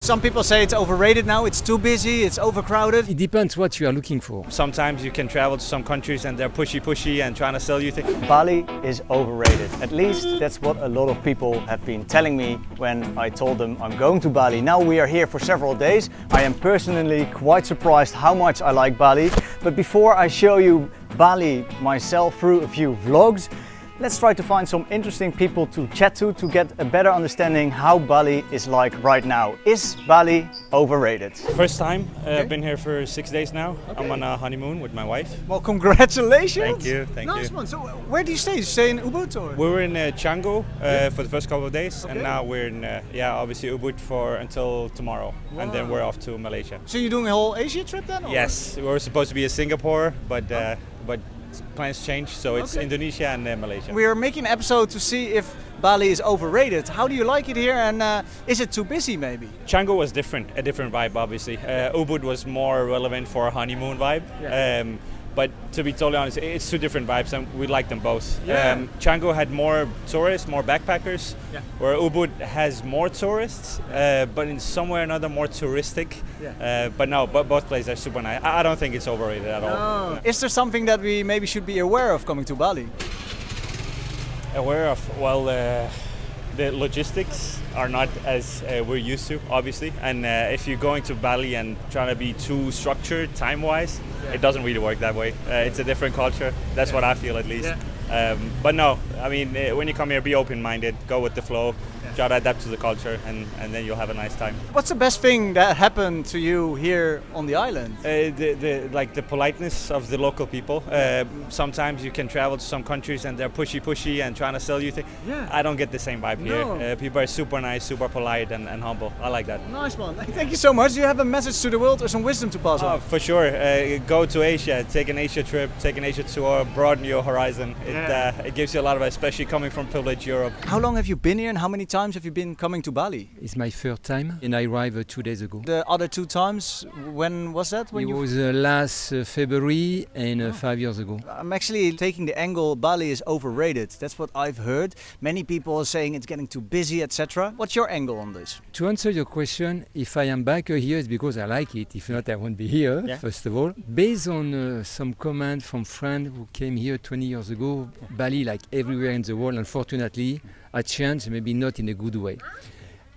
Some people say it's overrated now, it's too busy, it's overcrowded. It depends what you are looking for. Sometimes you can travel to some countries and they're pushy and trying to sell you things. Bali is overrated. At least that's what a lot of people have been telling me when I told them I'm going to Bali. Now we are here for several days. I am personally quite surprised how much I like Bali. But before I show you Bali myself through a few vlogs, let's try to find some interesting people to chat to get a better understanding how Bali is like right now. Is Bali overrated? First time, I've been here for 6 days now. Okay. I'm on a honeymoon with my wife. Well, congratulations! Thank you, thank you. Nice one. So where do you stay? You stay in Ubud or? We were in Canggu for the first couple of days, and now we're in, obviously Ubud until tomorrow, and then we're off to Malaysia. So you're doing a whole Asia trip then? Or? Yes, we were supposed to be in Singapore, but plans changed, so it's Indonesia and Malaysia. We are making an episode to see if Bali is overrated. How do you like it here, and is it too busy maybe? Canggu was different, a different vibe obviously. Ubud was more relevant for a honeymoon vibe. Yeah. But to be totally honest, it's two different vibes and we like them both. Yeah. Canggu had more tourists, more backpackers, where Ubud has more tourists, but in somewhere or another more touristic. Yeah. But both places are super nice. I don't think it's overrated at all. No. Is there something that we maybe should be aware of coming to Bali? Aware of? Well, the logistics are not as we're used to, obviously. And if you're going to Bali and trying to be too structured time-wise, it doesn't really work that way. It's a different culture. That's what I feel, at least. Yeah. But no, I mean, when you come here, be open-minded, go with the flow, try to adapt to the culture, and then you'll have a nice time. What's the best thing that happened to you here on the island? The politeness of the local people. Sometimes you can travel to some countries and they're pushy and trying to sell you things. Yeah. I don't get the same vibe here. People are super nice, super polite and humble. I like that. Nice one. Thank you so much. Do you have a message to the world or some wisdom to pass on? For sure. Go to Asia, take an Asia trip, take an Asia tour, broaden your horizon. It gives you a lot of, especially coming from privileged Europe. How long have you been here and how many times have you been coming to Bali? It's my third time and I arrived 2 days ago. The other 2 times, when was that? It was last February and 5 years ago. I'm actually taking the angle Bali is overrated. That's what I've heard. Many people are saying it's getting too busy, etc. What's your angle on this? To answer your question, if I am back here, it's because I like it. If not, I won't be here, first of all. Based on some comment from friends who came here 20 years ago, Bali, like everywhere in the world, unfortunately, has changed, maybe not in a good way.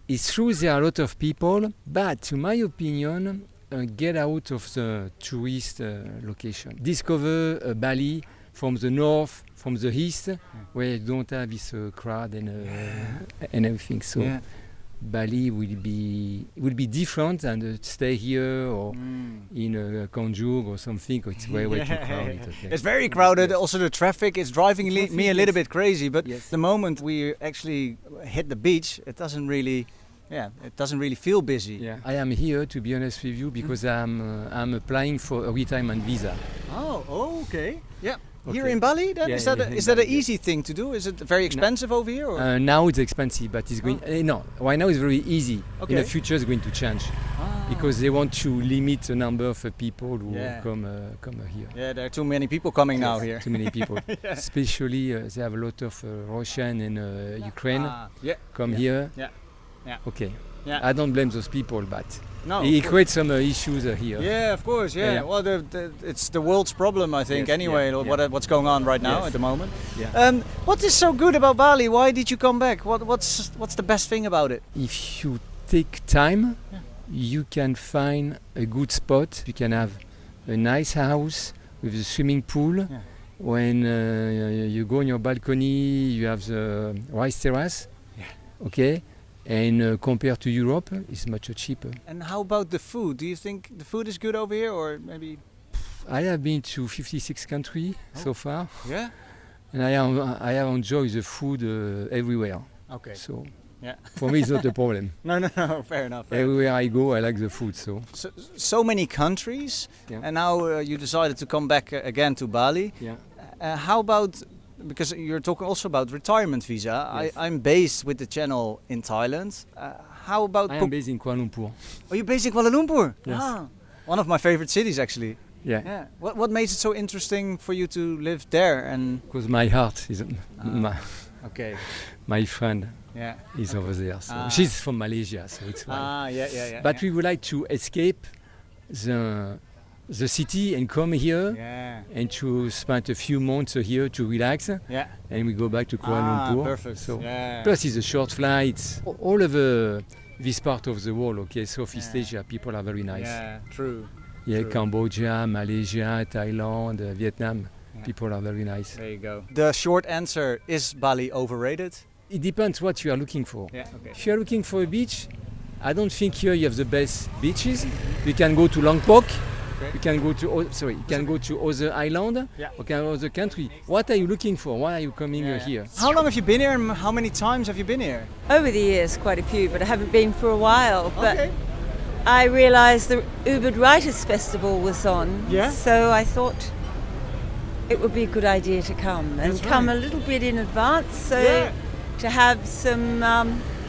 It's true there are a lot of people, but to my opinion, get out of the tourist location. Discover Bali from the north, from the east, where you don't have this crowd and everything. So Bali will be different than stay here or in Kanjur or something. It's way too crowded. Okay. It's very crowded. Also, the traffic is driving me a little bit crazy. But the moment we actually hit the beach, it doesn't really feel busy. Yeah. I am here, to be honest with you, because I'm applying for a retirement visa. Oh, okay. Yeah. Okay. Here in Bali, then? Is that an easy thing to do? Is it very expensive over here? Or? Now it's expensive, but it's going. No, right now it's very easy. Okay. In the future, it's going to change because they want to limit the number of people who come here. Yeah, there are too many people coming now here. Too many people, especially they have a lot of Russian and Ukraine come here. Yeah. Okay. Yeah. I don't blame those people, but no, it creates some issues here. Yeah, of course. Yeah. Well, it's the world's problem, I think. Anyway, what's going on right now at the moment. Yeah. What is so good about Bali? Why did you come back? What's the best thing about it? If you take time, you can find a good spot. You can have a nice house with a swimming pool. Yeah. When you go on your balcony, you have the rice terrace. Yeah. Okay. And compared to Europe, it's much cheaper. And how about the food? Do you think the food is good over here, or maybe? I have been to 56 countries so far. Yeah. And I have enjoyed the food everywhere. Okay. So for me, it's not a problem. No, fair enough. Everywhere I go, I like the food. So many countries, and now you decided to come back again to Bali. Yeah. How about? Because you're talking also about retirement visa. Yes. I'm based with the channel in Thailand. How about... I am based in Kuala Lumpur. Oh, you're based in Kuala Lumpur? Yes. One of my favorite cities, actually. Yeah. What makes it so interesting for you to live there? And because my heart is my okay. my friend. is over there. So she's from Malaysia, so it's why. But we would like to escape the city and come here and to spend a few months here to relax. And we go back to Kuala Lumpur. Perfect. So plus it's a short flight. All over this part of the world, okay, Southeast Asia, people are very nice. Yeah, true. Yeah, True. Cambodia, Malaysia, Thailand, Vietnam. People are very nice. There you go. The short answer, is Bali overrated? It depends what you are looking for. Yeah, okay. If you are looking for a beach, I don't think here you have the best beaches. You can go to Langpok. Okay. You can go to other island. You can go to other country. What are you looking for? Why are you coming here? How long have you been here and how many times have you been here? Over the years, quite a few, but I haven't been for a while. But Okay. I realised the Ubud Writers Festival was on, Yeah. so I thought it would be a good idea to come and That's come right. a little bit in advance, so Yeah. to have some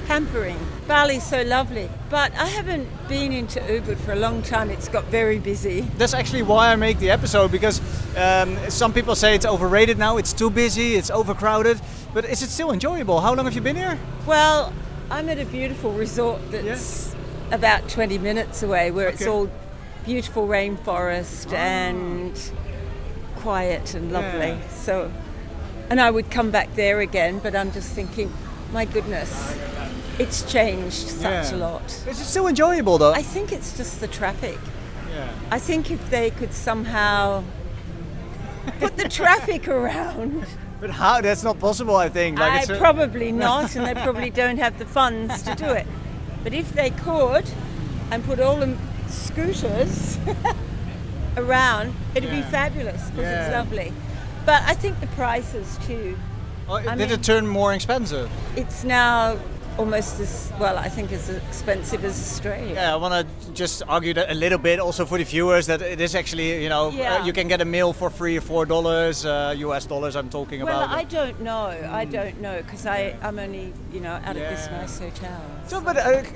pampering. Bali's so lovely, but I haven't been into Ubud for a long time. It's got very busy. That's actually why I make the episode, because some people say it's overrated now, it's too busy, it's overcrowded, but is it still enjoyable? How long have you been here? Well, I'm at a beautiful resort that's about 20 minutes away, where it's Okay. all beautiful rainforest and quiet and lovely. Yeah. So, and I would come back there again, but I'm just thinking, my goodness, it's changed such a lot. Is it still enjoyable though? I think it's just the traffic. Yeah. I think if they could somehow put the traffic around, But how? That's not possible, I think. probably not, and they probably don't have the funds to do it. But if they could, and put all the scooters around, it'd be fabulous because it's lovely. But I think the prices too. Did it turn more expensive? It's now almost as well, I think, as expensive as Australia. Yeah, I want to just argue that a little bit also for the viewers, that it is actually, you can get a meal for $3 or $4 US dollars I'm talking Well, about. I don't know because I'm only, out of this nice hotel.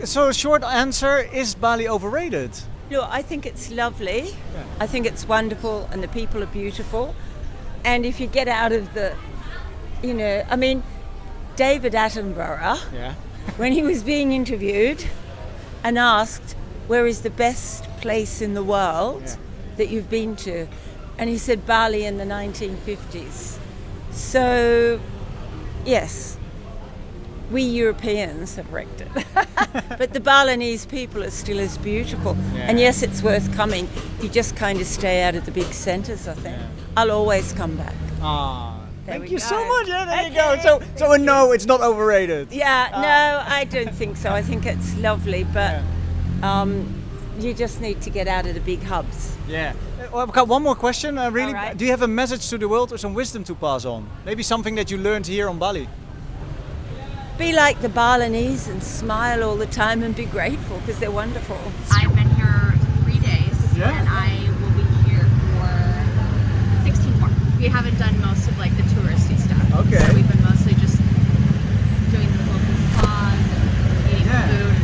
So short answer, is Bali overrated? Look, I think it's lovely. I think it's wonderful, and the people are beautiful. And if you get out of the, David Attenborough, when he was being interviewed and asked, where is the best place in the world that you've been to? And he said Bali in the 1950s. So, yes, we Europeans have wrecked it. But the Balinese people are still as beautiful. And yes, it's worth coming. You just kind of stay out of the big centres, I think. I'll always come back. Thank you so much. Yeah, there you go. So no, it's not overrated. Yeah, no, I don't think so. I think it's lovely, but you just need to get out of the big hubs. Yeah. Well, I've got one more question. Really, All right. do you have a message to the world or some wisdom to pass on? Maybe something that you learned here on Bali? Be like the Balinese and smile all the time and be grateful because they're wonderful. I've been here 3 days and I will be here for 16 more. We haven't done most of the touristy stuff. Okay. So we've been mostly just doing the local spas and eating food.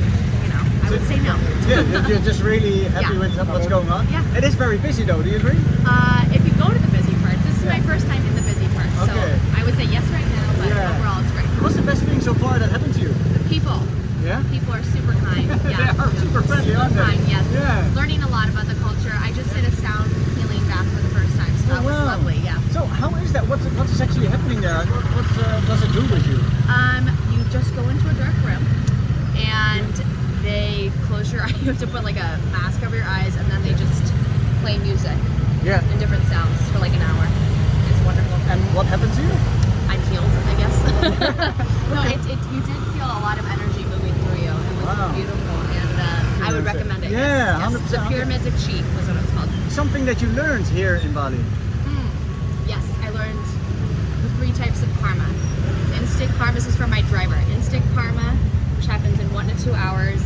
And, I would say no. Yeah, you're just really happy with what's going on? Yeah. It is very busy though, do you agree? If you go to the busy parts, this is my first time in the busy parts. So I would say yes right now, but overall it's great. What's the best thing so far that happened to you? The people. Yeah? People are super kind. Yeah. They are super friendly, aren't they? Kind, yes. Yeah. Learning a lot about the culture. I just did a sound healing bath for the first time, so that was lovely. Yeah. So how is that? What is actually happening there? What does it do with you? You just go into a dark room, and they close your eyes. You have to put a mask over your eyes, and then they just play music. Yeah. And different sounds for an hour. It's wonderful. And what happened to you? I'm healed, I guess. No, you did feel a lot of energy moving through you. It was beautiful, and I would recommend it. Yeah, yes. 100%. The Pyramids of Chi was what it's called. Something that you learned here in Bali. Yes, I learned the 3 types of karma. Instant karma, this is for my driver. Instant karma, which happens in 1 to 2 hours.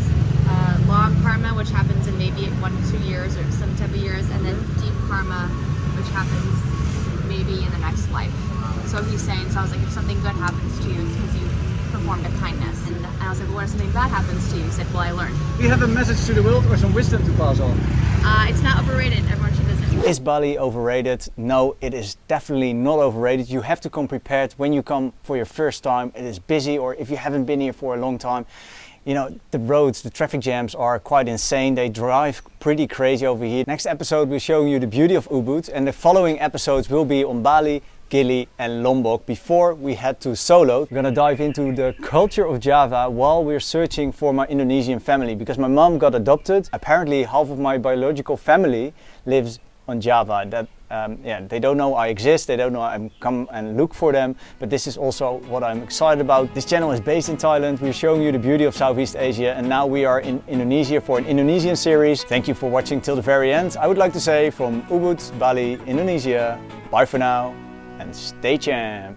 Long karma, which happens in maybe 1 to 2 years or some type of years. And then deep karma, which happens maybe in the next life. So he's saying, I was like, if something good happens to you, it's because you performed a kindness. And And I was like, well, what if something bad happens to you? He said, well, I learned. Do you have a message to the world or some wisdom to pass on? It's not overrated. Everyone should visit. Is Bali overrated? No, it is definitely not overrated. You have to come prepared when you come for your first time. It is busy, or if you haven't been here for a long time, you know, the roads, the traffic jams are quite insane. They drive pretty crazy over here. Next episode we're showing you the beauty of Ubud, and the following episodes will be on Bali, Gili and Lombok before we head to Solo. We're gonna dive into the culture of Java while we're searching for my Indonesian family, because my mom got adopted. Apparently half of my biological family lives on Java. That they don't know I exist, they don't know I'm come and look for them, but this is also what I'm excited about. This channel is based in Thailand. We're showing you the beauty of Southeast Asia, and now we are in Indonesia for an Indonesian series. Thank you for watching till the very end. I would like to say from Ubud, Bali, Indonesia, bye for now and stay champ.